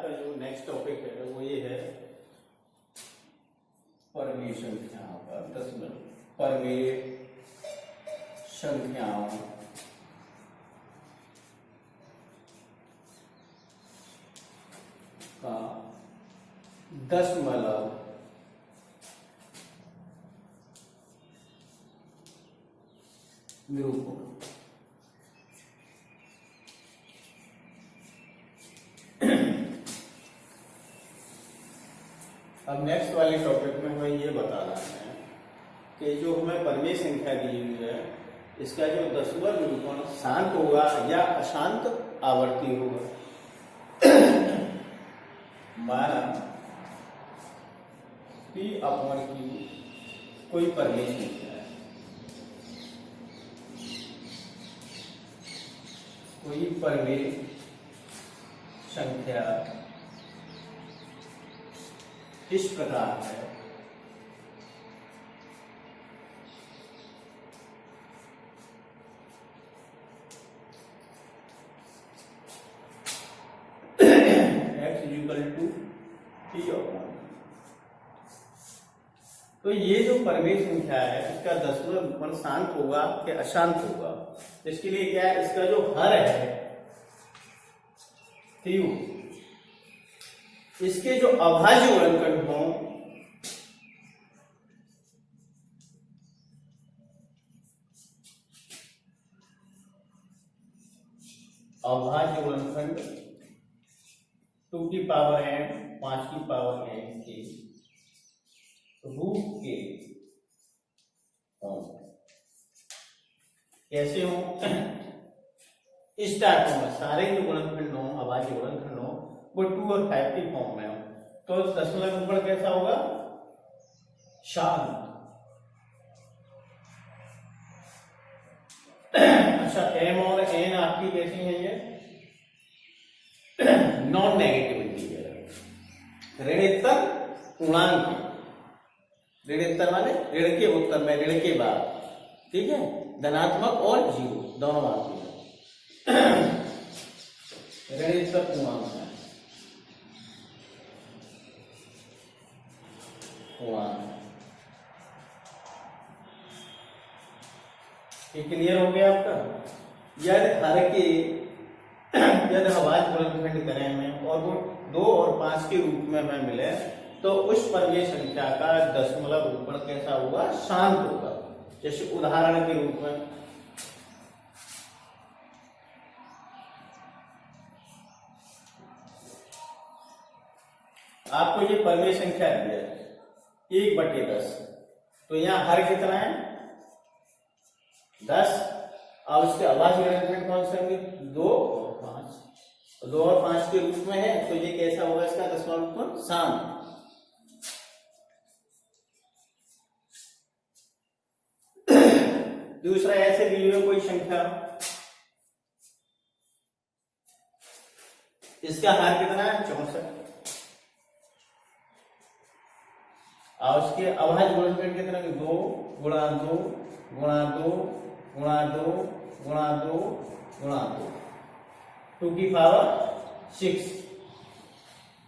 आपका जो next topic है वो ये है परमेय संख्याओं का 10 मिनट परमेय संख्याओं का दशमलव निरूपण। अब नेक्स्ट वाले टॉपिक में हमें ये बताना है कि जो हमें परमेय संख्या दी हुई है इसका जो दशमलव निरूपण शांत होगा या अशांत आवर्ती होगा। माना P/Q कोई परमेय संख्या है, कोई परमेय संख्या इस प्रकार है x P/Q। तो ये जो परमेय संख्या है इसका दशमलव निरूपण शांत होगा कि अशांत होगा। इसके लिए क्या है, इसका जो हर है Q, इसके जो अभाज्य गुणनखंड हों अभाज्य गुणनखंड 2 की पावर n 5 की पावर n के रूट के हों। कैसे हों? इस टाइप में सारे जो गुणनखंड हों अभाज्य गुणनखंड हों वो 2 और 5 की फॉर्म में हो तो दशमलव निरूपण कैसा होगा? शांत। अच्छा, m और n आपकी कैसी है? ये नॉन नेगेटिविटी है, ऋणोत्तर पूर्णांक। ऋणोत्तर माने ऋण के उत्तर में ऋण के बाद, ठीक है, धनात्मक और जीरो दोनों आती है। ऋणोत्तर पूर्णांक है। ये क्लियर हो गया आपका? यदि हर के यदि अभाज्य गुणनखंड करें में और वो 2 और 5 के रूप में हमें मिले तो उस परमेय संख्या का दशमलव निरूपण कैसा होगा? शांत होगा। जैसे उदाहरण के रूप में आपको ये परमेय संख्या दी है 1/10, तो यहाँ हर कितना है? 10। अब उसके अभाज्य गुणनखंड कौन से होंगे? 2 और 5। 2 और 5 के रूप में है तो ये कैसा होगा? इसका दशमलव निरूपण शांत। दूसरा ऐसे दी हुई कोई संख्या, इसका हर कितना है? 64। और उसके अभाज्य गुणनखंड कितना? 2 गुणा 2 गुणा 2 गुणा 2 गुणा 2 गुणा 2 2 की पावर 6,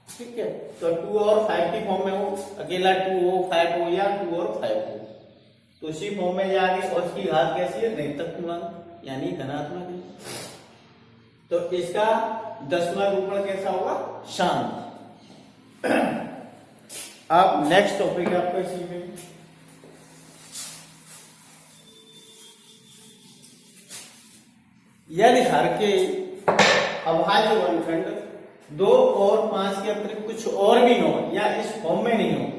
ठीक है। तो 2 और 5 की फॉर्म में हो, अकेला 2 हो 5 हो या 2 और 5 हो तो उसी फॉर्म में जाके और उसकी घात कैसी है? ऋणात्मक पूर्णांक यानी धनात्मक है। तो इसका दशमलव निरूपण कैसा होगा? शांत। अब नेक्स्ट टॉपिक है आपका इसी में यदि हर के अभाज्य गुणनखंड 2 और 5 के अतिरिक्त कुछ और भी हो या इस फॉर्म में नहीं हो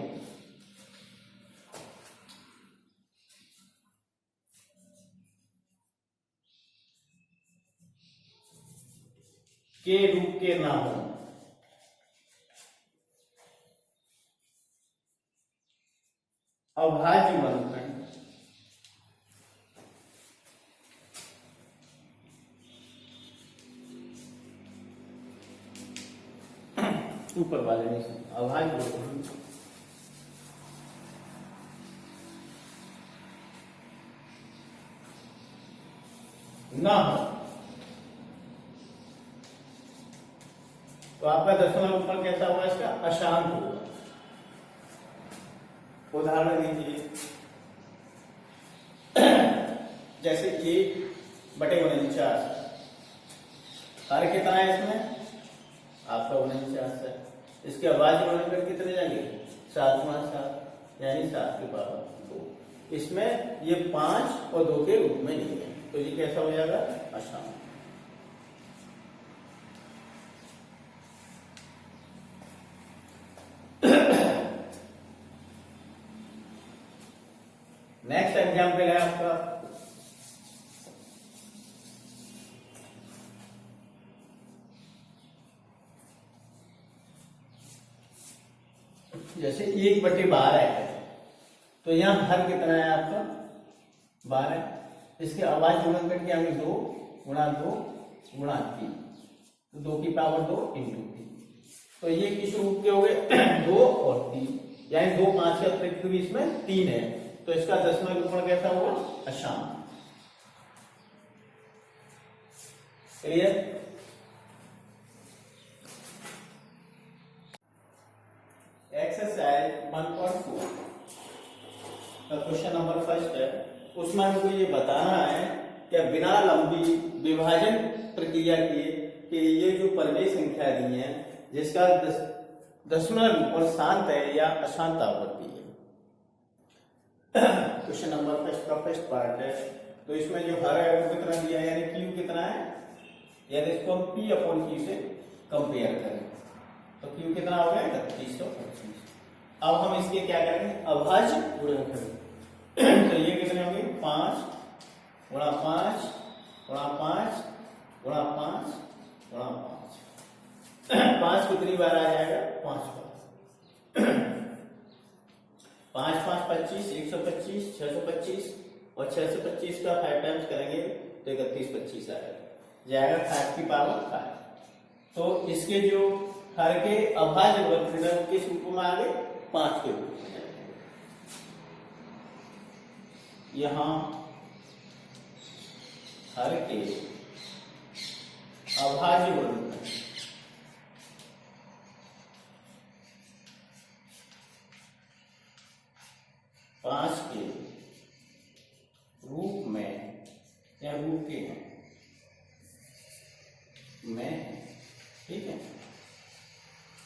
के रूप के ना हो, अभाज्य गुणनखंड ऊपर वाले में अभाज्य गुणनखंड ना हो तो आपका दशमलव गुणनफल कैसा होगा इसका? अशांत होगा। उदाहरण दीजिए, जैसे 1/49, हर कितना है इसमें? आपका 49 है। इसके अभाज्य गुणनफल कितने जाएंगे? 7 गुणा 7, यानी 7 की पावर 2। इसमें ये 5 और 2 के रूप में नहीं है, तो ये कैसा हो जाएगा? अशांत। नेक्स्ट एग्जाम्पल है आपका जैसे 1/12 है, तो यहाँ हर कितना है आपका? 12। इसके अभाज्य गुणनफल क्या है? 2 गुणा 2 गुणा 3, तो 2 की पावर 2 इंटू 3। तो ये किस रूप के हो गए? 2 और 3, यानी 2 5 के अतिरिक्त भी इसमें 3 है, तो इसका दशमलव गुणनफल कैसा होगा? अशांत। क्लियर? एक्सरसाइज 1.4 का क्वेश्चन नंबर फर्स्ट है। उसमें हमको ये बताना है कि बिना लंबी विभाजन प्रक्रिया किए कि ये जो परिमेय संख्या दी है जिसका दशमलव गुणनफल शांत है या अशांत आवृत्ति है। क्वेश्चन नंबर फर्स्ट का फर्स्ट पार्ट है, तो इसमें जो हर है वो कितना दिया है, यानी क्यू कितना है, यानी इसको हम P/Q से कंपेयर करें तो क्यू कितना हो गया? 3125। अब हम इसके क्या करेंगे? अभाज्य गुणनफल। तो ये कितने होंगे? 5 गुणा 5 गुणा 5 गुणा 5 गुणा 5। 5 कितनी बार आ जाएगा? 5 बार। 5 5 25, 125, 625 और 6 से 25 का 5 टाइम्स करेंगे तो 3125 आएगा, जाएगा 5 की पावर 5। तो इसके जो हर के अभाज्य गुणनफल है किस रूप में आ गए? 5 के रूप में। यहां हर के अभाज्य गुणनफल पांच के रूप में या रूप के में, ठीक है।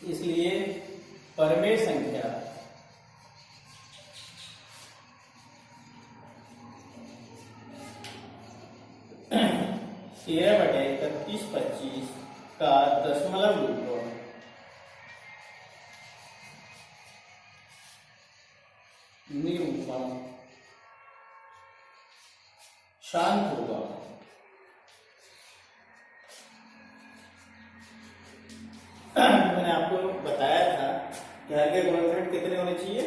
इसलिए परिमेय संख्या तेरह बटे 3125 का दशमलव गुणनफल निरूपण शांत होगा। मैंने आपको बताया था कि हर के गुणनफल कितने होने चाहिए?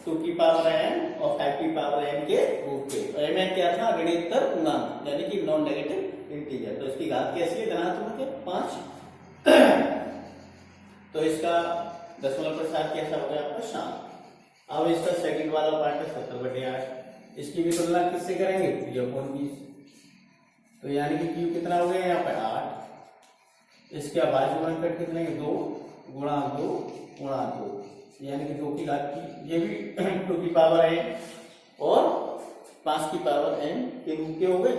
2 की पावर n और 5 की पावर n के रूप के। n क्या था? ऋणात्मक पूर्णांक, यानी कि नॉन नेगेटिव इंटीजर। तो इसकी घात कैसी है? धनात्मक है, 5। तो इसका दशमलव प्रसार कैसा हो गया आपका? शांत। अब इसका सेकंड वाला पार्ट है 70/8। इसकी भी तुलना किससे करेंगे? P/20। तो यानी कि Q कितना हो गया यहाँ पे? 8। इसके अभाज्य गुणनफल कितने? 2 गुणा 2 गुणा 2, यानी कि 2 की घात की, ये भी 2 की पावर n और 5 की पावर n के रूप के हो गए।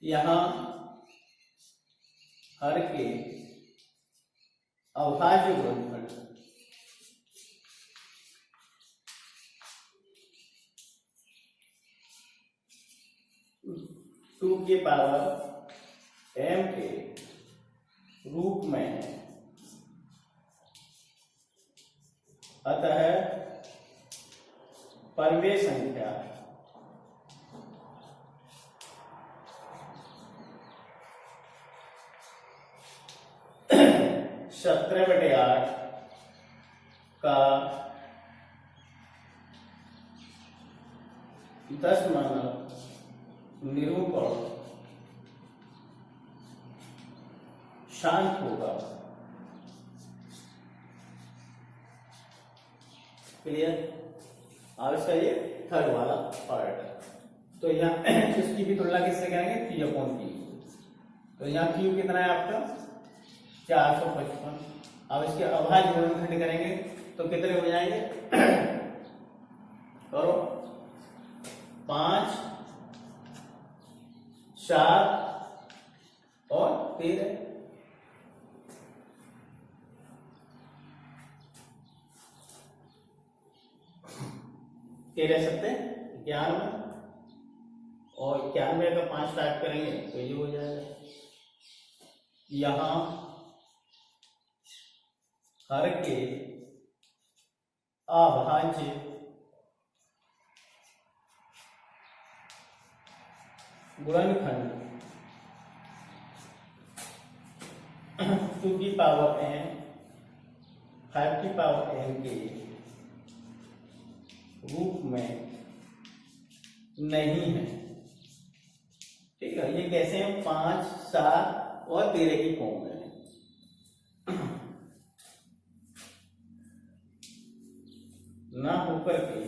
यहां हर के अभाज्य गुणनफल टू के पावर m के रूप में, अतः परिमेय संख्या सत्रह बटे 8 का दशमलव निरूपण शांत होगा। क्लियर? अब इसका ये थर्ड वाला पार्ट है। तो यहाँ इसकी भी तुलना किससे करेंगे? P/Q। तो यहाँ Q कितना है आपका? 455। अब इसके अभाज्य गुणनखंड करेंगे तो कितने हो जाएंगे? करो, 5, 7 और 13। रह सकते हैं 91, और 91 का 5 काट करेंगे तो ये हो जाएगा। यहां हर के अभाज्य गुणनखंड 2 की पावर n 5 की पावर n के रूप में नहीं है। ठीक है, ये कैसे हैं? 5, 7 और 13 की फॉर्म में है। ना होकर के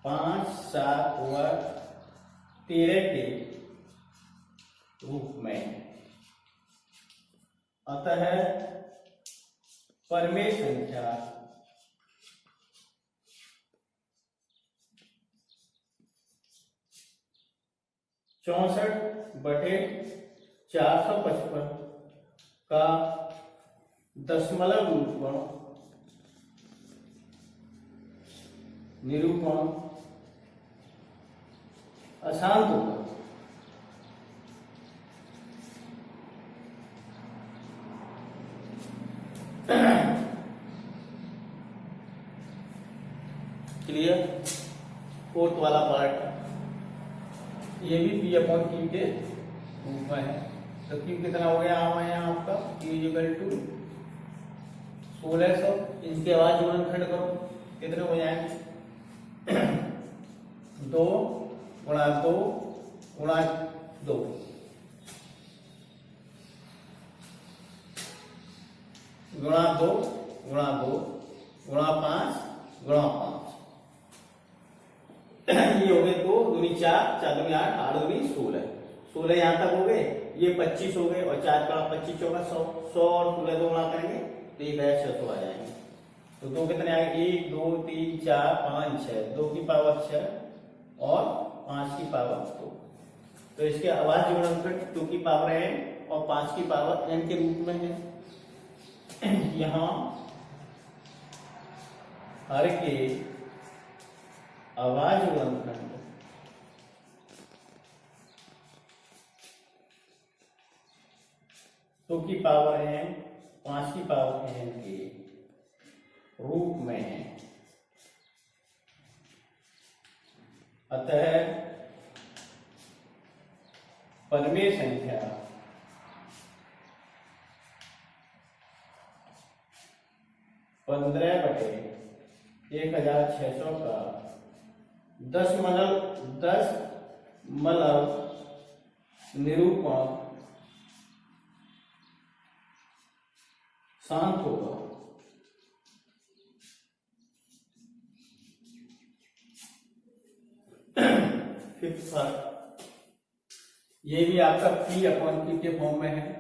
5, 7 और 13 के रूप में। अतः परमेय संख्या 64/455 का दशमलव निरूपण अशांत होगा। क्लियर? फोर्थ वाला पार्ट ये भी P/Q के रूप में है। तो Q कितना हो गया यहाँ आपका? Q = 1600। इनके अभाज्य गुणनखंड करो, कितने हो जाएंगे? 2 गुणा 2 गुणा 2 गुणा 2 गुणा 2 गुणा 5 गुणा 5। ये हो गए 2 दूनी 4, 4 दूनी 8, 8 दूनी 16। 16 यहाँ तक हो गए, ये 25 हो गए, और 4 का 25 चौका 100, 100 और 16 दो गुणा करेंगे तो 1600 आ जाएंगे। तो 2 कितने आएंगे? 1 2 3 4 5 6, 2 की पावर 6 और 5 की पावर 2। तो इसके अभाज्य गुणनखंड 2 की पावर n और 5 की पावर n के रूप में है। यहाँ हर के अभाज्य गुणनखंड 2 की पावर n 5 की पावर n के रूप में है। अतः परमेय संख्या 15/1600 का दशमलव निरूपण शांत होगा। फिफ्थ पार्ट ये भी आपका P/Q के फॉर्म में है।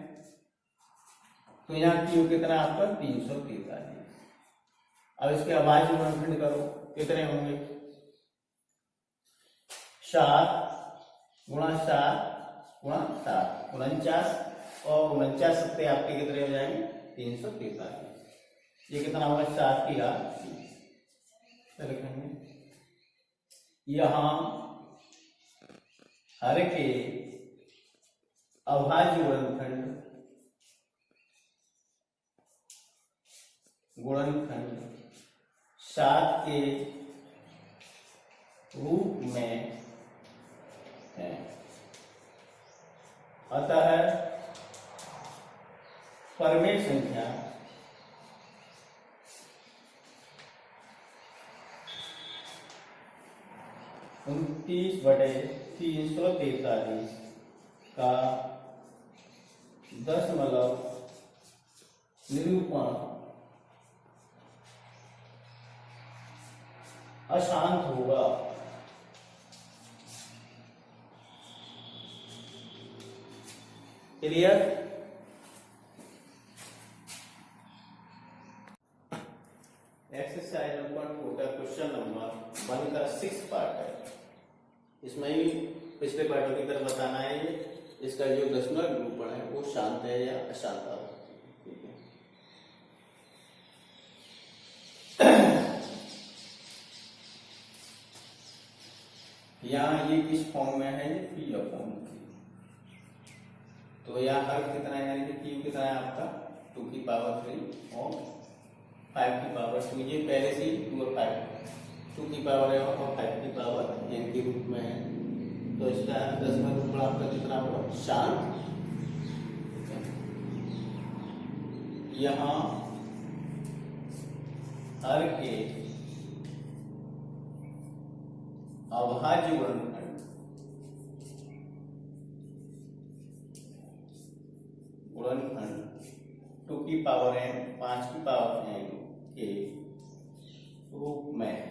तो यहाँ Q कितना आपका? 343। अब इसके अभाज्य गुणनखंड करो, कितने होंगे? 7 गुणा 7 गुणा 7 49, और 49 सत्ते आपके कितने हो जाएंगे? 343। ये कितना होगा? 7 की घात 30 लिखेंगे। यहाँ हर के अभाज्य गुणनखंड 7 के रूप में है। अतः परमेय संख्या 29/343 का दशमलव निरूपण अशांत होगा। क्लियर? एक्सरसाइज 1.4 का क्वेश्चन नंबर 1 का 6 पार्ट है। इसमें ही पिछले पार्टों की तरह बताना है इसका जो दशमलव निरूपण है वो शांत है या अशांत है। ठीक है, यहाँ ये किस फॉर्म में है, पी अपॉन क्यू। तो यहाँ हर कितना है, यानी कि क्यू कितना है आपका 2 की पावर 3 और 5 की पावर 2। ये पहले से 2 और 5 2 की पावर है और 5 की पावर n के रूप में है। तो इसका दशमलव निरूपण आपका कितना होगा, शांत। यहाँ हर के अभाज्य गुणनखंड 2 की पावर n 5 की पावर n के रूप में है।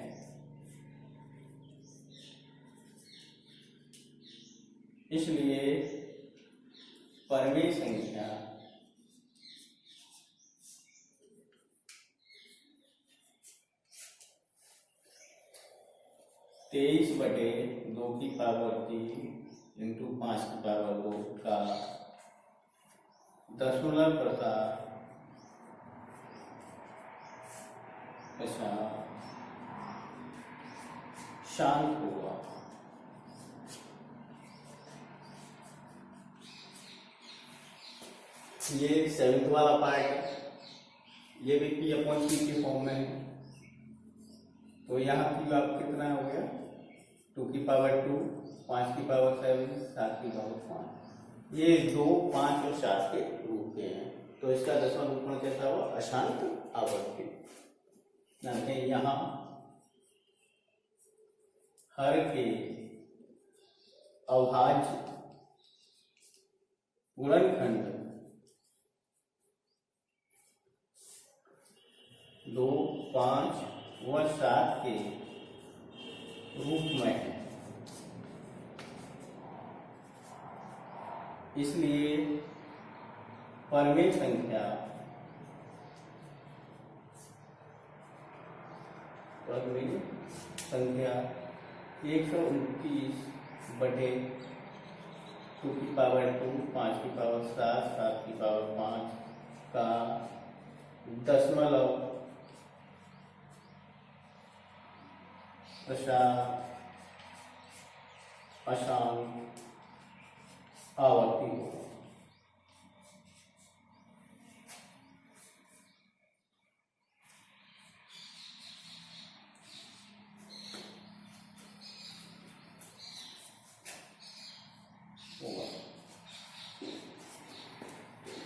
इसलिए परिमेय संख्या तेईस बटे 2 की पावर 3 इंटू 5 की पावर 2 का दशमलव प्रकार शांत होगा। ये 7th वाला पार्ट है, ये भी P अपॉन Q के फॉर्म में है। तो यहाँ Q आप कितना हो गया, 2 की पावर 2, 5 की पावर 7, 7 की पावर 5। ये 2, 5 और 7 के रूप के हैं। तो इसका दशमलव निरूपण कैसा हुआ, अशांत आवर्ती। यहाँ हर के अभाज्य गुणनखंड 2, 5 व 7 के रूप में है। इसलिए परिमेय संख्या 129 बटे 2 की पावर 2, 5 की पावर 7, 7 की पावर 5 का दशमलव अशांत आवर्ती होगा।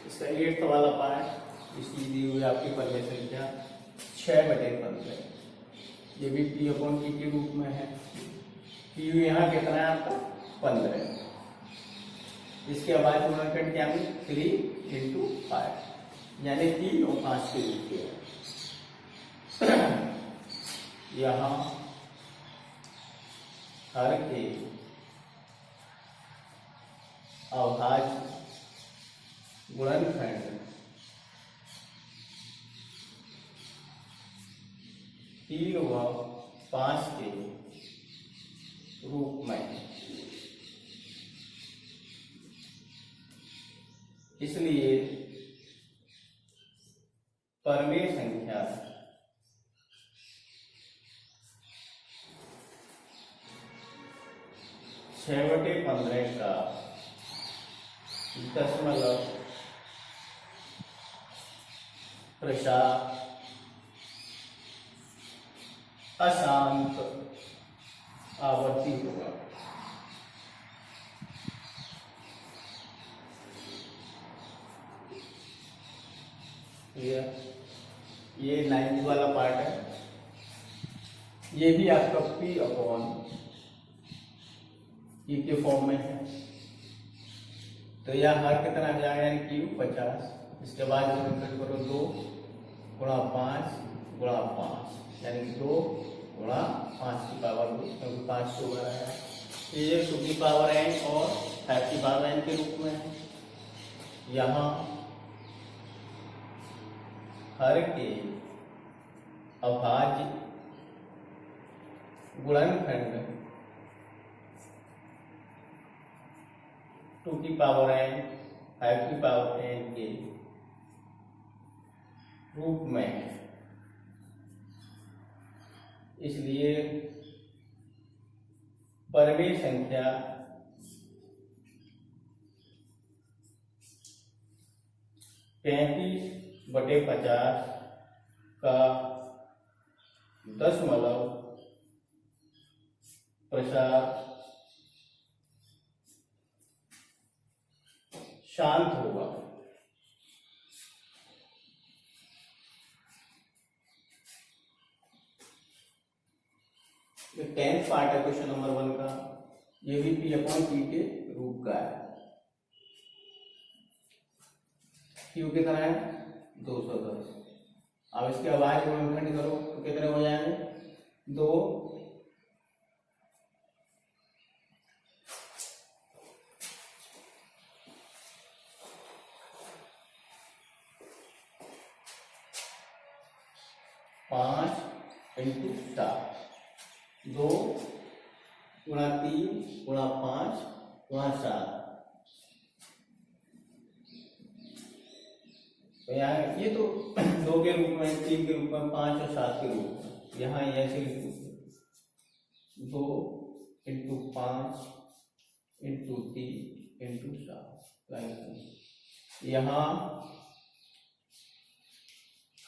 इसका 8th वाला पार्ट इसकी दी हुई आपकी परिमेय संख्या 6 बटे 15। ये भी P अपॉन Q के रूप में है। Q यहाँ कितना है आपका 15 है। इसके अभाज्य गुणनखंड क्या है 3 इंटू 5, यानी 3 और 5 के रूप के है। यहाँ हर के अभाज्य गुणनखंड 3 व 5 के रूप में। इसलिए परिमेय संख्या 6/15 का दशमलव प्रसार अशांत आवर्ती होगा। ये 9th वाला पार्ट है। ये भी आपका P अपॉन Q के फॉर्म में है। तो यह हर कितना आ जाएगा, यानी Q 50। इसके बाद गुणनखंड करो 2 गुणा 5 गुणा 5, यानी 2 गुणा 5 की पावर 2, क्योंकि 5 को बढ़ाया है। ये 2 की पावर n और 5 की पावर n के रूप में है। यहाँ हर के अभाज्य गुणनखंड 2 की पावर n 5 की पावर n के रूप में, इसलिए परिमेय संख्या 35/50 का दशमलव प्रसार शांत होगा। ये 10th पार्ट है क्वेश्चन नंबर 1 का। ये भी P/P के रूप का है। Q कितना है 210। अब इसके अभाज्य गुणनखंड करो तो कितने हो जाएंगे 2 5 × 7 2 × 3 × 5 × 7। तो यहाँ ये तो 2 के रूप में, 3 के रूप में, 5 और 7 के रूप में। यहाँ ऐसे 2 × 5 × 3 × 7। यहाँ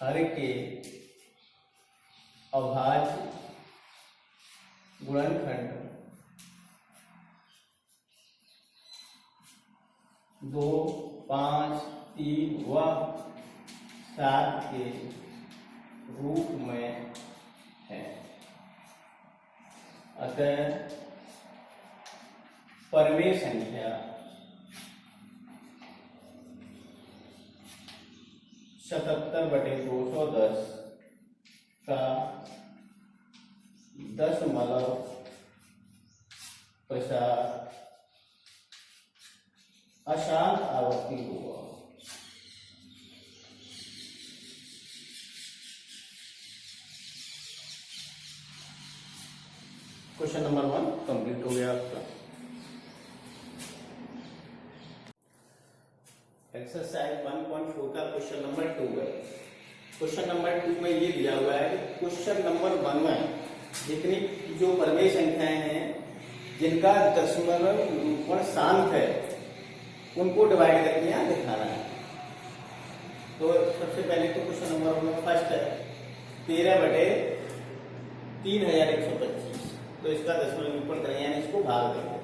हर के अभाज्य गुणनखंड 2, 5, 3 व 7 के रूप में है। अतः परिमेय संख्या 77/210 का दशमलव प्रसार अशांत आवृत्ति होगा। क्वेश्चन नंबर 1 कंप्लीट हो गया आपका। एक्सरसाइज 1.4 का क्वेश्चन नंबर 2 है। क्वेश्चन नंबर 2 में ये दिया हुआ है कि क्वेश्चन नंबर 1 में जितनी जो परिमेय संख्याएं हैं जिनका दशमलव निरूपण शांत है उनको डिवाइड करके यहाँ दिखाना है। तो सबसे पहले तो क्वेश्चन नंबर 1 में फर्स्ट है 13/3125। तो इसका दशमलव निरूपण करें यानी इसको भाग देंगे।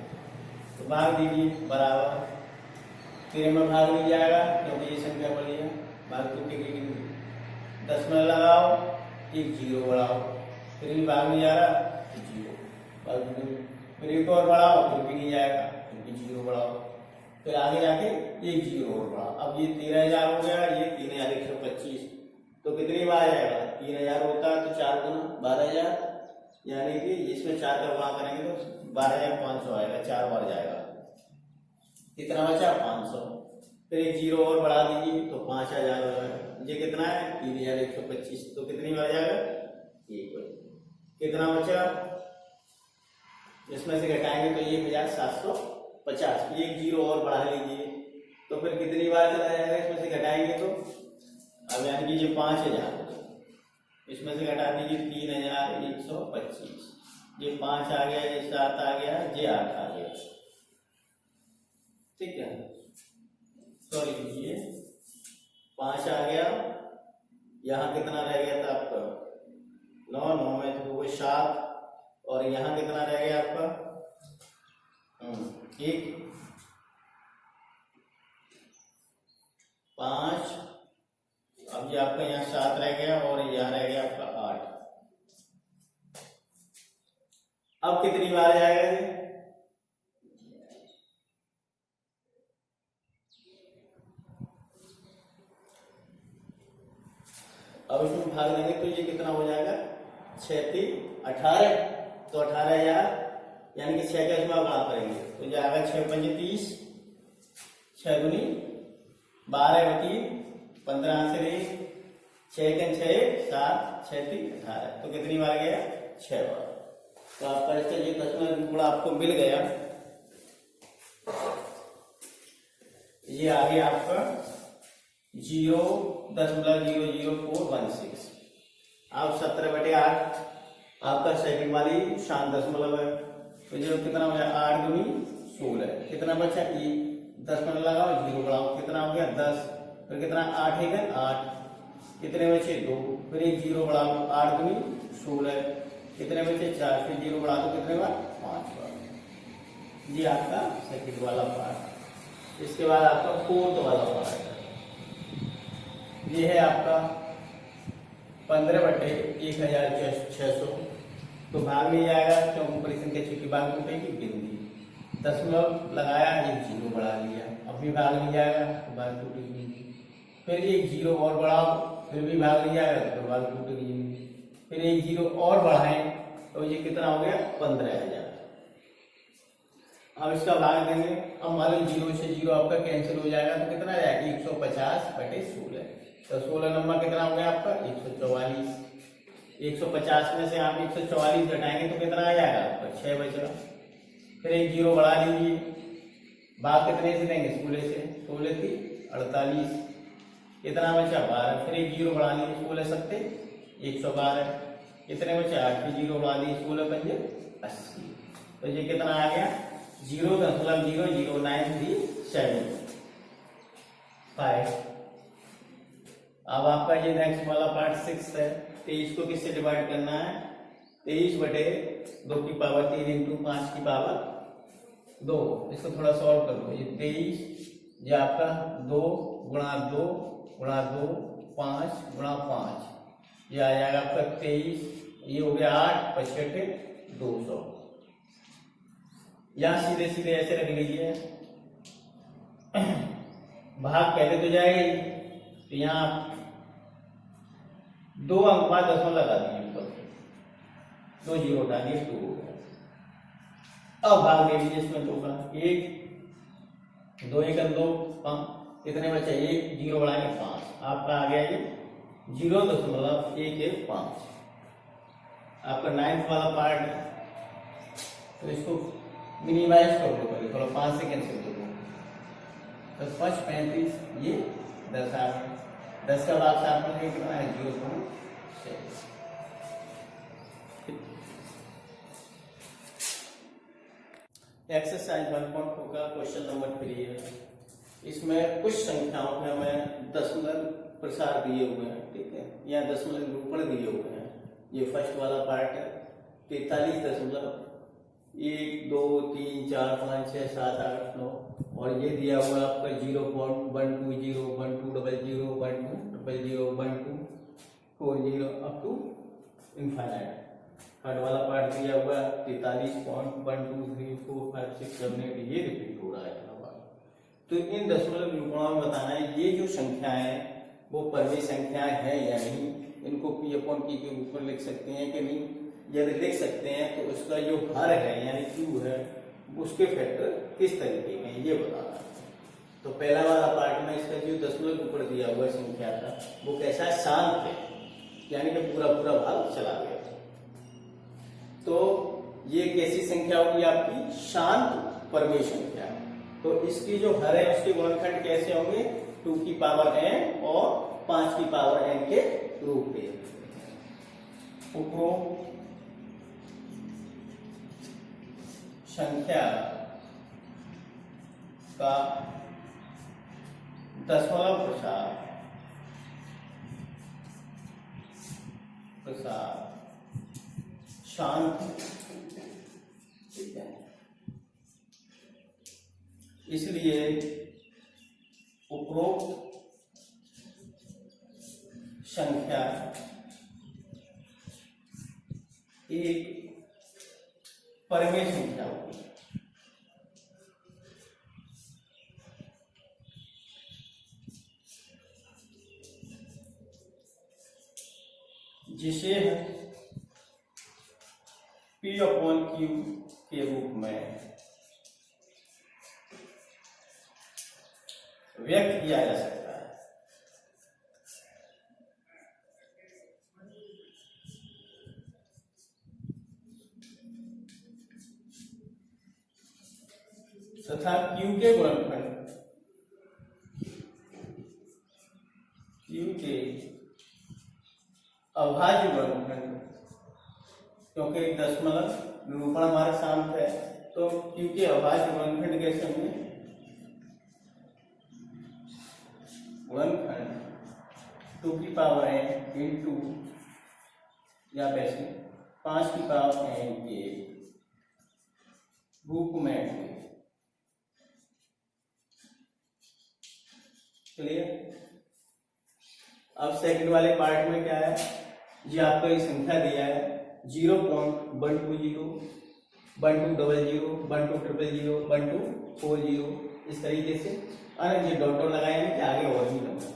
तो भाग दीजिए बराबर 13 में भाग नहीं जाएगा क्योंकि ये संख्या बड़ी है। भाग तो दशमलव लगाओ, एक 0 बढ़ाओ, फिर भी भाग नहीं जा रहा 0, फिर एक और बढ़ाओ फिर भी नहीं जाएगा, फिर भी 0 बढ़ाओ, फिर आगे जाके एक 0 और बढ़ाओ। अब ये 13,000 हो गया, ये 3,125। तो कितनी बार आएगा 3,000 होता है तो 4 गुना 12,000, यानी कि इसमें 4 का गुणा करेंगे तो 12,500 आएगा, 4 बार जाएगा। कितना बचा 500, फिर एक 0 और बढ़ा दीजिए तो 5,000 हो जाएगा। ये कितना है 3,125। तो कितनी बार जाएगा 1 बार। कितना बचा इसमें से घटाएंगे तो 1,750। एक 0 और बढ़ा लीजिए तो फिर कितनी बार चला जाएगा इसमें से घटाएंगे तो। अब यानी कि ये 5,000 इसमें से घटा दीजिए 3,125। ये 5 आ गया, ये 7 आ गया, ये 8 आ गया। ठीक है, सॉरी लीजिए 5 आ गया, यहाँ कितना रह गया था आपका 9, 9 में तो वो 7, और यहाँ कितना रह गया आपका 1, 5। अब ये आपका यहाँ 7 रह गया और यहाँ रह गया आपका 8। अब कितनी बार जाएगा ये अब इसमें भाग देंगे तो ये कितना हो जाएगा 6 × 18। तो 18,000 यानी कि 6 का इसमें गुणा करेंगे तो जाएगा 6 × 5 = 30, 6 × 12 बटी 15 से 6 के 6 7 6 3 18, तो कितनी बार गया 6 बार। तो आपका इसका ये दशमलव गुणा आपको मिल गया। ये आ गया आपका 0.00416। अब 17/8 आपका सेकंड वाली शांत दशमलव है, तो जो कितना हो गया 8 दूनी 16, कितना बचा 1, दशमलव लगाओ 0 बढ़ाओ, कितना हो गया 10, फिर कितना 8 है 8, कितने बचे 2, फिर एक 0 बढ़ाओ 8 दूनी 16, कितने बचे 4, फिर 0 बढ़ा दो कितने बार 5 बार। ये आपका सेकंड वाला पार्ट। इसके बाद आपका फोर्थ वाला पार्ट, ये है आपका 15/1600, तो भाग में जाएगा क्योंकि ऊपरी संख्या चूंकि भाग में टूटेगी बिंदी, दशमलव लगाया एक 0 बढ़ा लिया, अब भी भाग नहीं जाएगा तो भाग टूटेगी, फिर एक 0 और बढ़ाओ फिर भी भाग नहीं जाएगा तो भाग टूटेगी, फिर एक 0 और बढ़ाएं तो ये कितना हो गया 15,000। अब इसका भाग देंगे, अब मान लो 0 से 0 आपका कैंसिल हो जाएगा तो कितना आ जाएगा 150/16, तो 16 नंबर कितना हो गया आपका 144। 150 में से आप 144 घटाएंगे तो कितना आ जाएगा आपका 6 बचेगा, फिर एक 0 बढ़ा लीजिए, भाग कितने से देंगे 16 से, 16 थी 48, कितना बचा 12, फिर एक 0 बढ़ा लीजिए 16 सत्ते 112, कितने बचे 8 फिर 0 बढ़ा लीजिए 16 पंजे 80, तो ये कितना आ गया 0.00937। अब आपका ये नेक्स्ट वाला पार्ट 6 है। 23 को किससे डिवाइड करना है, 23/2 की पावर 3 इंटू 5 की पावर 2, इसको थोड़ा सॉल्व कर लो। ये 23 ये आपका 2 गुणा 2 गुणा 2 5 गुणा 5, ये आ जाएगा आपका 23, ये हो गया 8 55 200। यहां सीधे सीधे ऐसे रख लीजिए, भाग पहले तो जाएगा ही, तो यहाँ 2 अंक बाद दशमलव लगा दीजिए ऊपर, 2 0 डालिए 2 हो गया। अब भाग ले लीजिए इसमें 2 का, 1 2 1 2 5, कितने बचे 1 0 बढ़ाएंगे 5, आपका आ गया ये 0.115। आपका 9th वाला पार्ट है, तो इसको मिनिमाइज कर दो पहले, थोड़ा 5 से कैंसिल कर दो, तो 5 35, ये 10 आ गया, 10 का बाद साथ में कितना है 0.6। एक्सरसाइज 1.4 का क्वेश्चन नंबर 3 है। इसमें कुछ संख्याओं में हमें दशमलव प्रसार दिए हुए हैं, ठीक है, या दशमलव निरूपण दिए हुए हैं। ये फर्स्ट वाला पार्ट है 43.1 2 3 4 5 6 7 8 9, और ये दिया हुआ आपका 0.120 1200 1200 1240 अप टू इनफाइनाइट। थर्ड वाला पार्ट दिया हुआ 43.1234567 ये रिपीट हो रहा है। तो इन दशमलव निरूपणों में बताना है ये जो संख्याएं हैं वो परमेय संख्याएं हैं या नहीं, इनको P/Q के रूप में लिख सकते हैं कि नहीं, यदि लिख सकते हैं तो उसका जो हर है यानी Q है उसके फैक्टर किस तरीके के ये बताना है। तो पहला वाला पार्ट में इसका जो दशमलव ऊपर दिया हुआ संख्या था वो कैसा है शांत है, यानी कि पूरा पूरा भाग चला गया। तो ये कैसी संख्या होगी आपकी शांत परमेय संख्या। तो इसकी जो हर है उसके गुणनखंड कैसे होंगे 2 की पावर n और 5 की पावर n के रूप में। उपरोक्त संख्या का दशमलव प्रसार शांत, ठीक है, इसलिए उपरोक्त संख्या एक परमेय संख्या होगी। जिसे P/Q के रूप में व्यक्त किया जा सकता है। तथा Q के गुणनखंड Q के अभाज्य गुणनखंड, क्योंकि दशमलव निरूपण हमारे सामने है, तो Q के अभाज्य गुणनखंड कैसे होंगे? गुणनखंड 2 की पावर n इंटू या वैसे 5 की पावर n के रूप में होंगे। क्लियर? अब सेकंड वाले पार्ट में क्या है, ये आपको एक संख्या दिया है 0.120 1200 1200 1240, इस तरीके से ये डॉट लगाए हैं कि आगे और भी नंबर।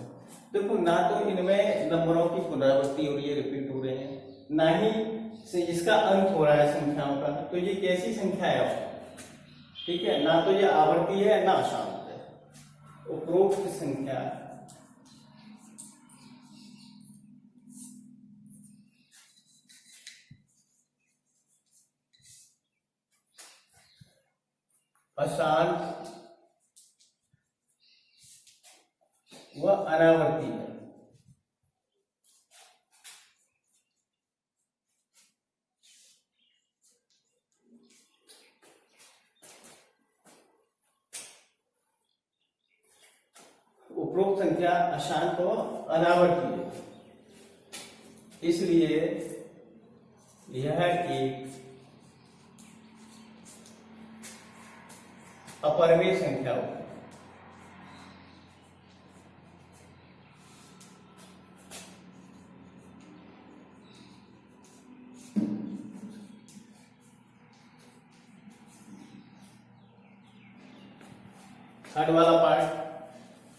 देखो ना तो इनमें नंबरों की पुनरावृत्ति हो रही है, रिपीट हो रहे हैं, ना ही से इसका अंत हो रहा है संख्याओं का। तो ये कैसी संख्या है? ठीक है, ना तो ये आवर्ती है ना अशांत है। उपरोक्त संख्या अशांत व अनावर्ती है। उपरोक्त संख्या अशांत व अनावर्ती है, इसलिए यह एक अपरिमेय संख्या होगी।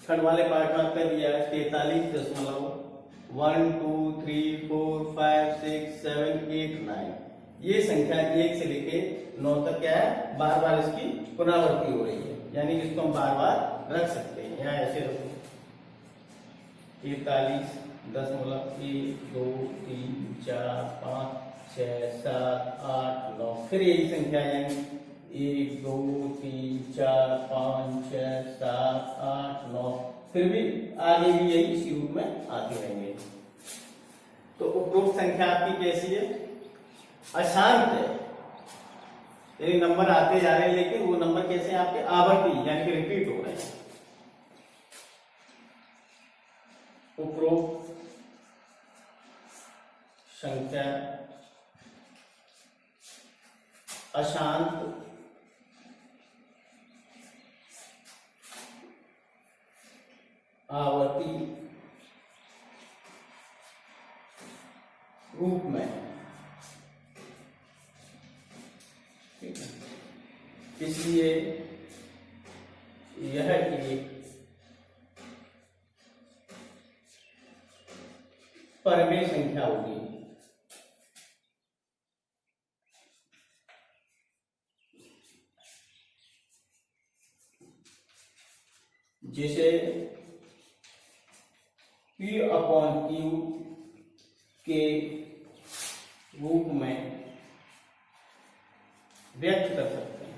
थर्ड वाले पार्ट में आपका दिया है 43.123456789। ये संख्या 1 से लेके 9 तक क्या है, बार बार इसकी पुनरावृत्ति हो रही है, यानी कि इसको हम बार बार रख सकते हैं। यहाँ ऐसे रखो 43.123456789, फिर यही संख्या यानी 1 2 3 4 5 6 7 8 9, फिर भी आगे भी यही इसी रूप में आते रहेंगे। तो उपरोक्त संख्या आपकी कैसी है? अशांत है, यानी नंबर आते जा रहे हैं, लेकिन वो नंबर कैसे हैं आपके? आवर्ती, यानी कि रिपीट हो रहे हैं। उपरोक्त संख्या अशांत आवर्ती रूप में, इसलिए यह एक परमेय संख्या होगी। जिसे P/Q के रूप में व्यक्त कर सकते हैं।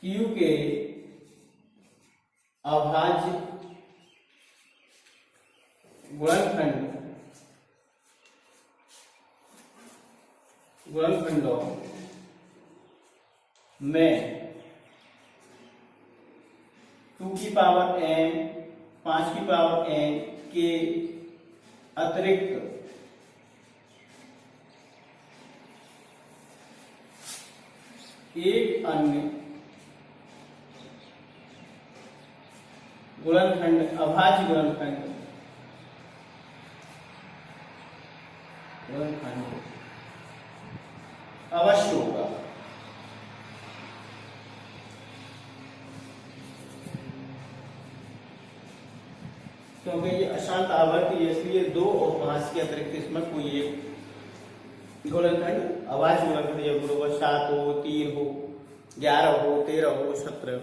Q के अभाज्य गुणनखंडों में 2 की पावर n 5 की पावर n के अतिरिक्त एक अन्य गुणनखंड, अभाज्य गुणनखंड अवश्य होगा। क्योंकि ये अशांत आवर्ती है, इसलिए 2 और 5 के अतिरिक्त इसमें कोई एक गुणनखंड अभाज्य गुणनखंड जरूर होगा। 7 हो, 3 हो, 11 हो, 13 हो, 17